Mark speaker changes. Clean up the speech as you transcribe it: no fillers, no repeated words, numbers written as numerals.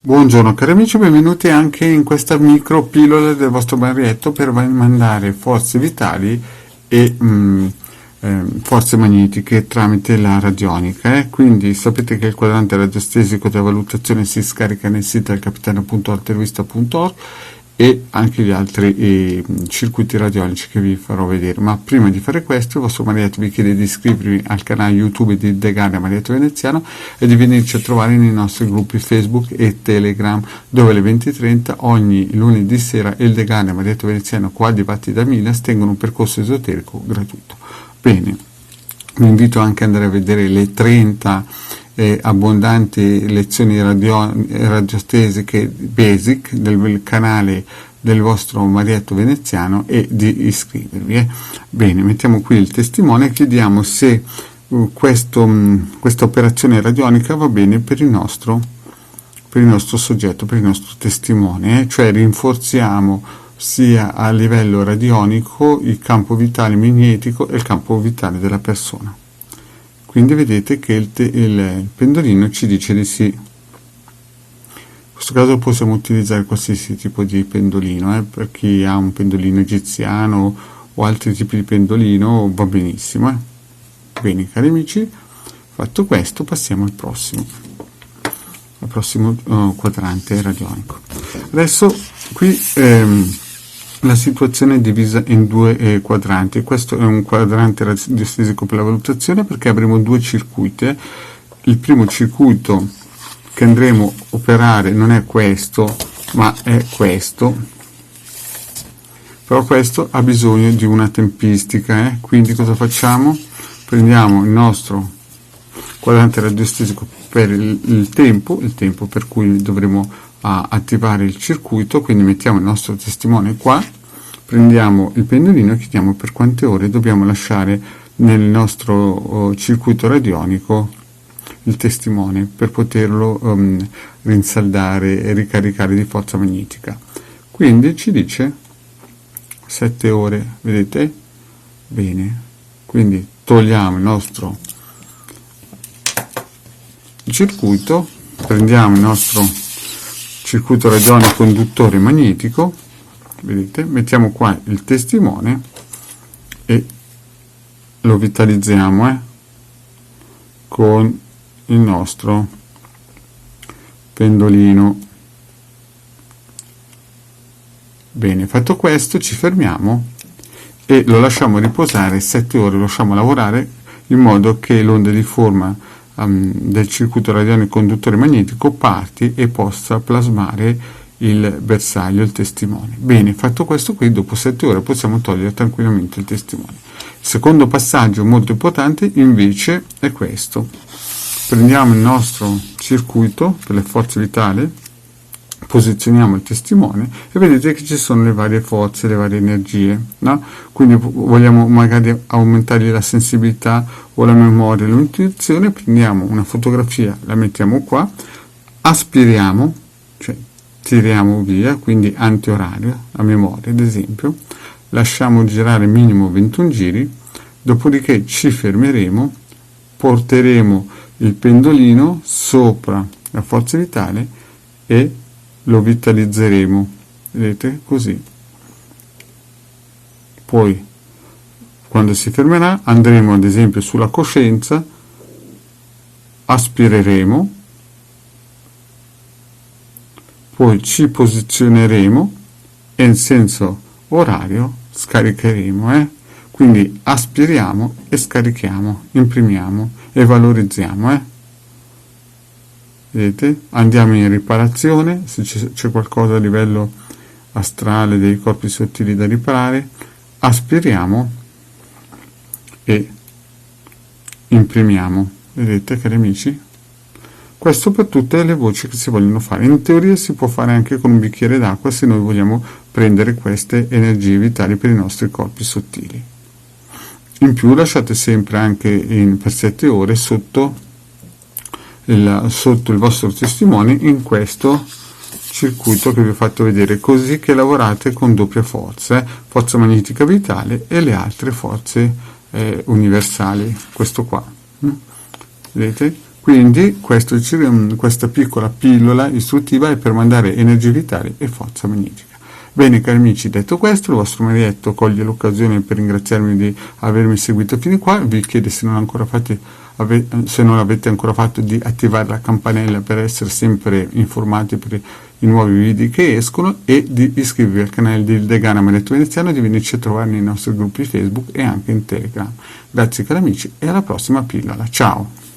Speaker 1: Buongiorno cari amici, benvenuti anche in questa micro pillola del vostro Marietto per mandare forze vitali e forze magnetiche tramite la radionica. Quindi sapete che il quadrante radiostesico della valutazione si scarica nel sito del capitano.altervista.org e anche gli altri circuiti radionici che vi farò vedere. Ma prima di fare questo il vostro Marietto vi chiede di iscrivervi al canale YouTube di Degania Marietto Veneziano e di venirci a trovare nei nostri gruppi Facebook e Telegram, dove alle 20:30 ogni lunedì sera il Degania Marietto Veneziano coadiuvati da Milas tengono un percorso esoterico gratuito. Bene, vi invito anche ad andare a vedere le 30 abbondanti lezioni radiostesiche basic del canale del vostro Marietto Veneziano e di iscrivervi. Bene, mettiamo qui il testimone e chiediamo se questa operazione radionica va bene per il nostro soggetto, per il nostro testimone, cioè rinforziamo sia a livello radionico il campo vitale magnetico e il campo vitale della persona. Quindi vedete che il pendolino ci dice di sì. In questo caso possiamo utilizzare qualsiasi tipo di pendolino, per chi ha un pendolino egiziano o altri tipi di pendolino va benissimo. Bene cari amici, fatto questo passiamo al prossimo quadrante radionico. Adesso qui la situazione è divisa in due quadranti. Questo è un quadrante radiostesico per la valutazione perché avremo due circuiti. Il primo circuito che andremo a operare non è questo, ma è questo. Però questo ha bisogno di una tempistica, quindi cosa facciamo? Prendiamo il nostro quadrante radiostesico per il tempo per cui dovremo attivare il circuito, quindi mettiamo il nostro testimone qua, prendiamo il pendolino e chiediamo per quante ore dobbiamo lasciare nel nostro circuito radionico il testimone per poterlo rinsaldare e ricaricare di forza magnetica. Quindi ci dice 7 ore, vedete? Bene, quindi togliamo il nostro circuito, prendiamo il nostro circuito radionico conduttore magnetico, vedete, mettiamo qua il testimone e lo vitalizziamo con il nostro pendolino. Bene, fatto questo ci fermiamo e lo lasciamo riposare 7 ore, lo lasciamo lavorare in modo che l'onda di forma del circuito radionico conduttore magnetico parti e possa plasmare il bersaglio, il testimone. Bene, fatto questo qui, dopo 7 ore possiamo togliere tranquillamente il testimone. Il secondo passaggio molto importante invece è questo. Prendiamo il nostro circuito per le forze vitali, posizioniamo il testimone e vedete che ci sono le varie forze, le varie energie, no? Quindi vogliamo magari aumentargli la sensibilità o la memoria, l'intuizione, prendiamo una fotografia, la mettiamo qua, aspiriamo, cioè tiriamo via, quindi antiorario, a memoria ad esempio, lasciamo girare minimo 21 giri, dopodiché ci fermeremo, porteremo il pendolino sopra la forza vitale e lo vitalizzeremo, vedete, così. Poi quando si fermerà andremo ad esempio sulla coscienza, aspireremo, poi ci posizioneremo e in senso orario scaricheremo, quindi aspiriamo e scarichiamo, imprimiamo e valorizziamo, vedete? Andiamo in riparazione, se c'è qualcosa a livello astrale dei corpi sottili da riparare, aspiriamo e imprimiamo, vedete cari amici? Questo per tutte le voci che si vogliono fare. In teoria si può fare anche con un bicchiere d'acqua se noi vogliamo prendere queste energie vitali per i nostri corpi sottili. In più lasciate sempre anche per 7 ore sotto il vostro testimone in questo circuito che vi ho fatto vedere, così che lavorate con doppia forza, forza magnetica vitale e le altre forze universali, questo qua, vedete? Quindi questa piccola pillola istruttiva è per mandare energie vitali e forza magnetica. Bene cari amici, detto questo, il vostro Marietto coglie l'occasione per ringraziarmi di avermi seguito fino qua. Vi chiedo, se non avete ancora fatto, di attivare la campanella per essere sempre informati per i nuovi video che escono, e di iscrivervi al canale di Degana Marietto Veneziano, di venirci a trovare nei nostri gruppi Facebook e anche in Telegram. Grazie cari amici e alla prossima pillola, ciao!